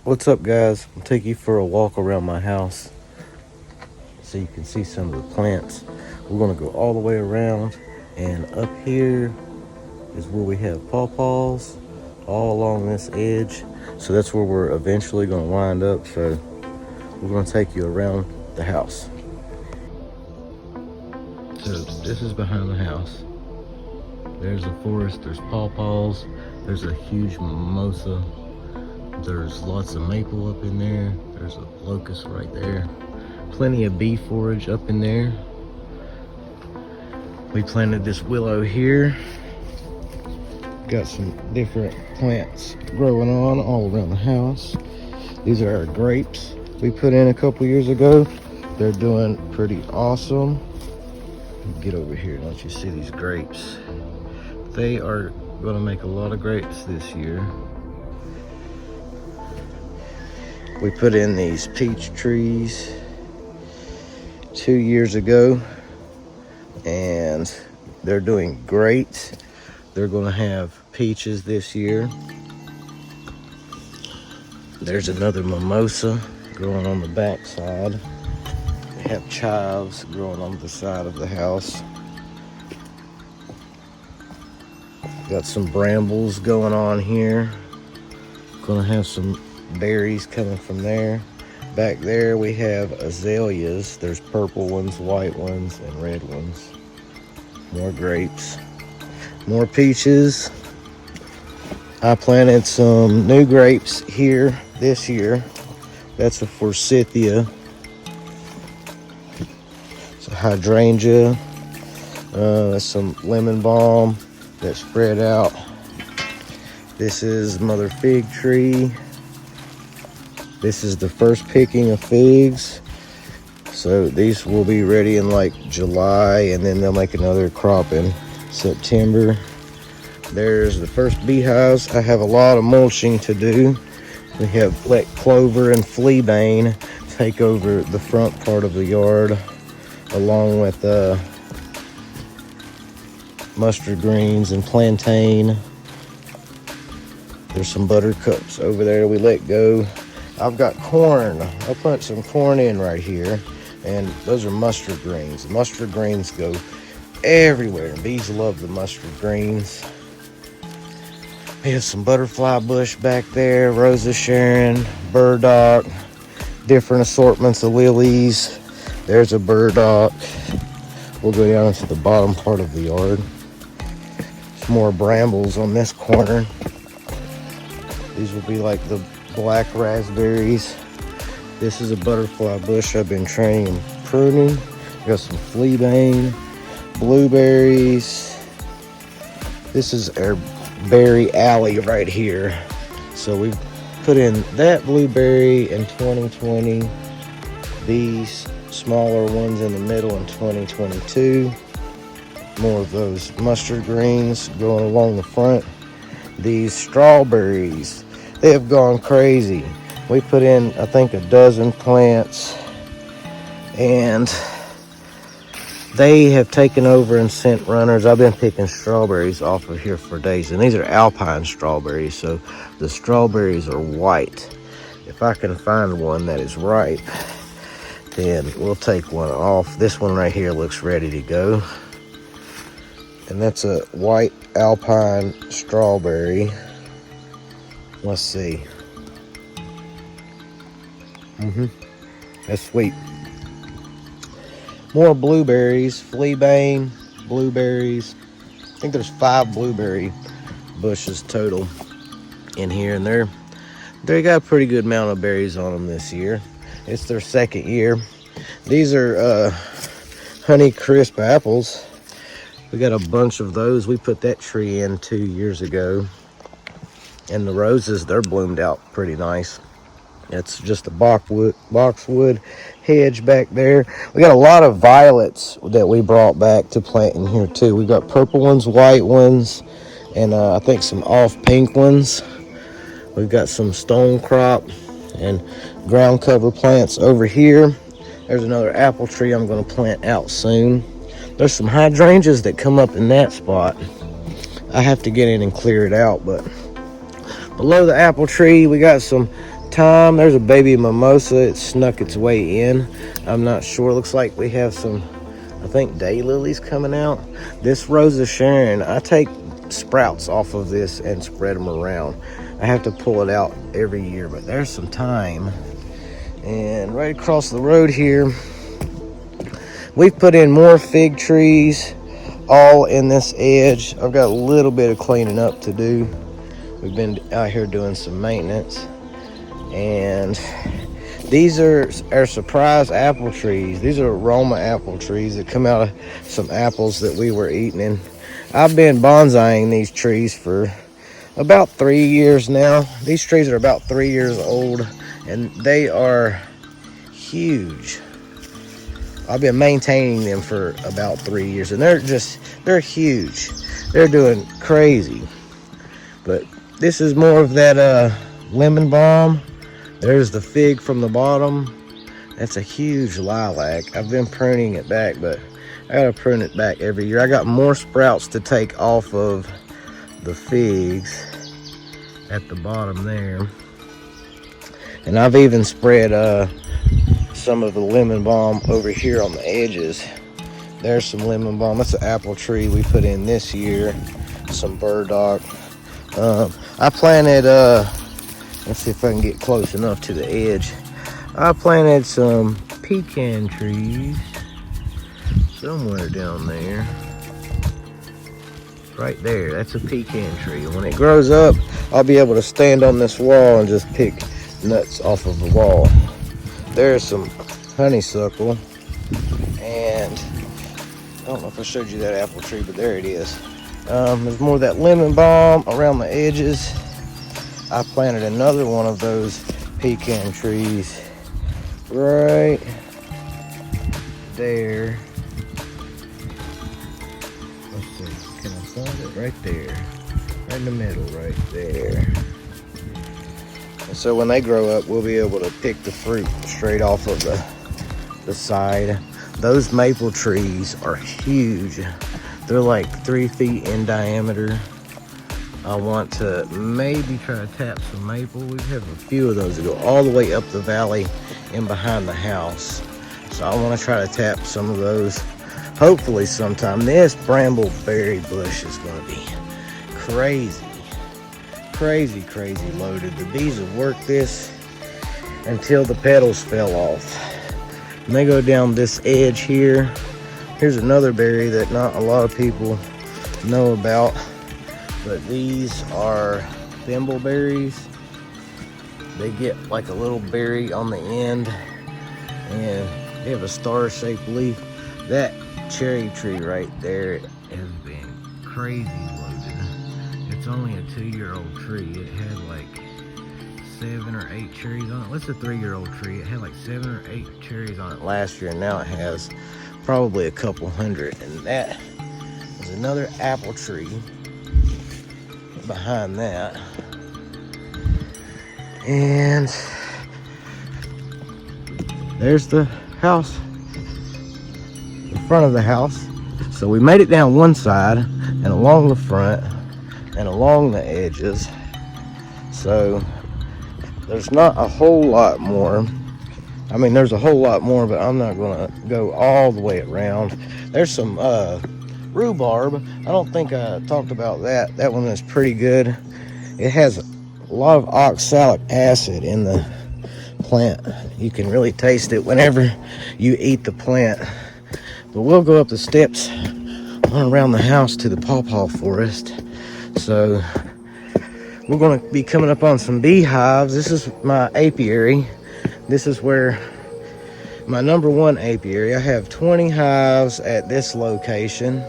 What's up, guys? I'll take you for a walk around my house so you can see some of the plants. We're going to go all the way around, and up here is where we have pawpaws all along this edge. So that's where we're eventually going to wind up. So we're going to take you around the house. So this is behind the house. There's a forest, there's pawpaws, there's a huge mimosa. There's lots of maple up in there. There's a locust right there. Plenty of bee forage up in there. We planted this willow here. Got some different plants growing on all around the house. These are our grapes we put in a couple years ago. They're doing pretty awesome. Get over here, don't you see these grapes? They are going to make a lot of grapes this year. We put in these peach trees 2 years ago, and they're doing great. They're going to have peaches this year. There's another mimosa growing on the back side. We have chives growing on the side of the house. Got some brambles going on here. Gonna have some berries coming from there. Back there we have azaleas. There's purple ones, white ones, and red ones. More grapes. More peaches. I planted some new grapes here this year. That's a forsythia. It's a hydrangea. That's some lemon balm that spread out. This is mother fig tree. This is the first picking of figs. So these will be ready in like July, and then they'll make another crop in September. There's the first beehives. I have a lot of mulching to do. We have let clover and fleabane take over the front part of the yard, along with mustard greens and plantain. There's some buttercups over there we let go. I've got corn. I'll put some corn in right here, and those are mustard greens. Mustard greens go everywhere. Bees love the mustard greens. We have some butterfly bush back there, Rose of Sharon, burdock, different assortments of lilies. There's a burdock. We'll go down into the bottom part of the yard. Some more brambles on this corner. These will be like the black raspberries. This is a butterfly bush I've been training and pruning. Got some fleabane, blueberries. This is our berry alley right here. So we've put in that blueberry in 2020. These smaller ones in the middle in 2022. More of those mustard greens going along the front. These strawberries, they have gone crazy. We put in, I think, a dozen plants, and they have taken over and sent runners. I've been picking strawberries off of here for days, and these are alpine strawberries, so the strawberries are white. If I can find one that is ripe, then we'll take one off. This one right here looks ready to go. And that's a white alpine strawberry. Let's see. That's sweet. More blueberries, fleabane, blueberries. I think there's 5 blueberry bushes total in here, and they got a pretty good amount of berries on them this year. It's their second year. These are Honey Crisp apples. We got a bunch of those. We put that tree in 2 years ago. And the roses, they're bloomed out pretty nice. It's just a boxwood hedge back there. We got a lot of violets that we brought back to plant in here too. We got purple ones, white ones, and I think some off pink ones. We've got some stone crop and ground cover plants over here. There's another apple tree I'm going to plant out soon. There's some hydrangeas that come up in that spot. I have to get in and clear it out, but below the apple tree, we got some time. There's a baby mimosa. It snuck its way in. I'm not sure. Looks like we have some, I think, daylilies coming out. This Rosa Sharon, I take sprouts off of this and spread them around. I have to pull it out every year, but there's some thyme. And right across the road here, we've put in more fig trees all in this edge. I've got a little bit of cleaning up to do. We've been out here doing some maintenance. And these are our surprise apple trees. These are aroma apple trees that come out of some apples that we were eating. And I've been bonsaiing these trees for about 3 years now. These trees are about 3 years old, and they are huge. I've been maintaining them for about 3 years, and they're huge. They're doing crazy. But this is more of that lemon balm. There's the fig from the bottom. That's a huge lilac. I've been pruning it back, but I gotta prune it back every year. I got more sprouts to take off of the figs at the bottom there. And I've even spread some of the lemon balm over here on the edges. There's some lemon balm. That's an apple tree we put in this year. Some burdock. I planted, let's see if I can get close enough to the edge. I planted some pecan trees somewhere down there. Right there, that's a pecan tree. And when it grows up, I'll be able to stand on this wall and just pick nuts off of the wall. There's some honeysuckle, and I don't know if I showed you that apple tree, but there it is. There's more of that lemon balm around the edges. I planted another one of those pecan trees right there. Let's see, can I find it? Right there, right in the middle, right there. And so when they grow up, we'll be able to pick the fruit straight off of the side. Those maple trees are huge. They're like 3 feet in diameter. I want to maybe try to tap some maple. We have a few of those that go all the way up the valley and behind the house. So I want to try to tap some of those, hopefully sometime. This brambleberry bush is going to be crazy. Crazy loaded. The bees have worked this until the petals fell off. And they go down this edge here. Here's another berry that not a lot of people know about, but these are thimbleberries. They get like a little berry on the end, and they have a star-shaped leaf. That cherry tree right there has been crazy loaded. It's only a 2-year-old tree. It had like 7 or 8 cherries on it. What's a 3-year-old tree? It had like 7 or 8 cherries on it last year, and now it has probably a couple hundred. And that is another apple tree behind that. And there's the house, the front of the house. So we made it down one side and along the front and along the edges. So there's not a whole lot more. I mean, there's a whole lot more, but I'm not gonna go all the way around. There's some rhubarb. I don't think I talked about that. That one is pretty good. It has a lot of oxalic acid in the plant. You can really taste it whenever you eat the plant. But we'll go up the steps on around the house to the pawpaw forest. So we're going to be coming up on some beehives. This is my apiary. This is where my #1 apiary. I have 20 hives at this location,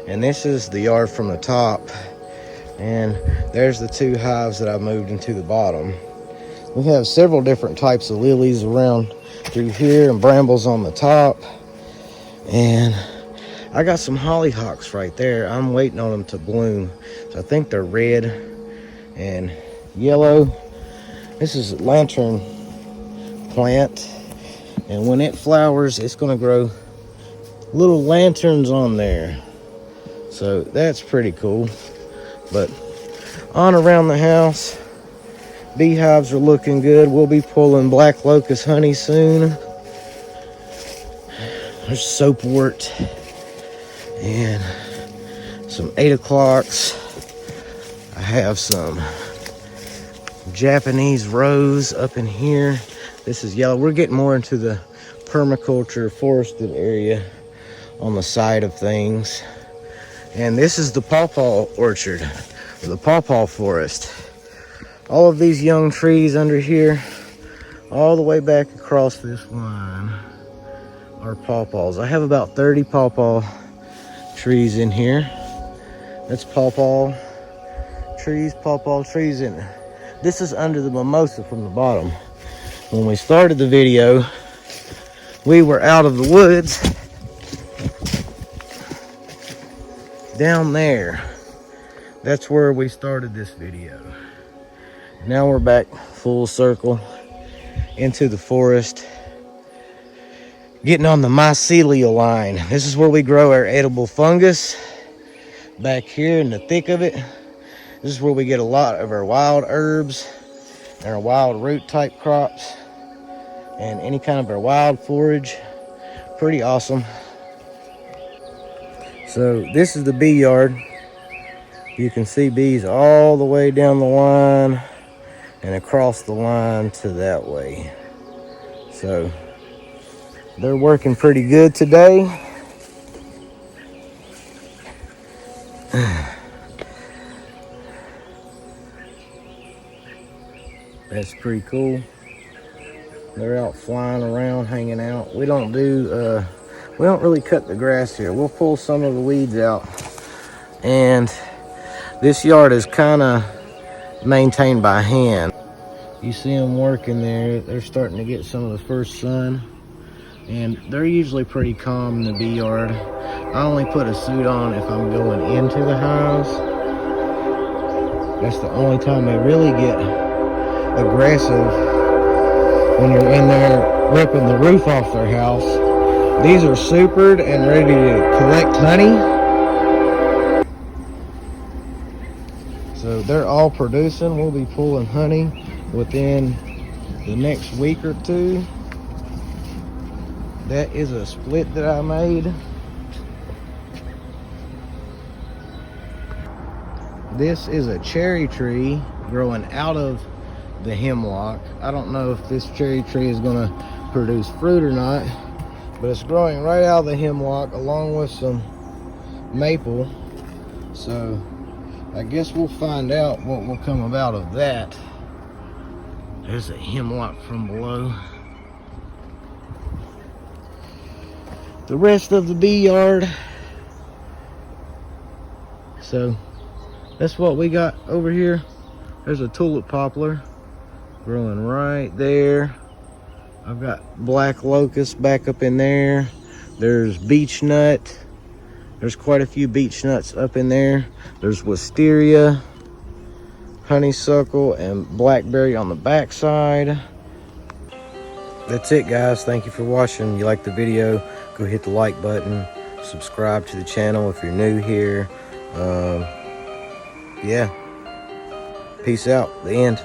and this is the yard from the top, and there's the 2 hives that I moved into the bottom. We have several different types of lilies around through here and brambles on the top, and I got some hollyhocks right there. I'm waiting on them to bloom. So I think they're red and yellow. This is a lantern plant, and when it flowers, it's going to grow little lanterns on there. So that's pretty cool. But on around the house, Beehives are looking good. We'll be pulling black locust honey soon. There's soapwort and some 8 o'clocks. I have some Japanese rose up in here. This is yellow. We're getting more into the permaculture forested area on the side of things. And this is the pawpaw orchard, or the pawpaw forest. All of these young trees under here, all the way back across this line, are pawpaws. I have about 30 pawpaw trees in here. That's pawpaw trees in. This is under the mimosa from the bottom. When we started the video, we were out of the woods down there. That's where we started this video. Now we're back full circle into the forest, getting on the mycelial line. This is where we grow our edible fungus. Back here in the thick of it, this is where we get a lot of our wild herbs and our wild root type crops and any kind of our wild forage. Pretty awesome. So this is the bee yard. You can see bees all the way down the line and across the line to that way. So they're working pretty good today. That's pretty cool. They're out flying around, hanging out. We don't really cut the grass here. We'll pull some of the weeds out. And this yard is kind of maintained by hand. You see them working there. They're starting to get some of the first sun. And they're usually pretty calm in the bee yard. I only put a suit on if I'm going into the hives. That's the only time they really get aggressive, when you're in there ripping the roof off their house. These are supered and ready to collect honey. So they're all producing. We'll be pulling honey within the next week or two. That is a split that I made. This is a cherry tree growing out of the hemlock. I don't know if this cherry tree is going to produce fruit or not, but it's growing right out of the hemlock along with some maple. So I guess we'll find out what will come about of that. There's a hemlock from below. The rest of the bee yard. So that's what we got over here. There's a tulip poplar growing right there. I've got black locust back up in there. There's beech nut. There's quite a few beech nuts up in there. There's wisteria, honeysuckle, and blackberry on the back side. That's it, guys. Thank you for watching. If you like the video, go hit the like button. Subscribe to the channel if you're new here. Yeah. Peace out. The end.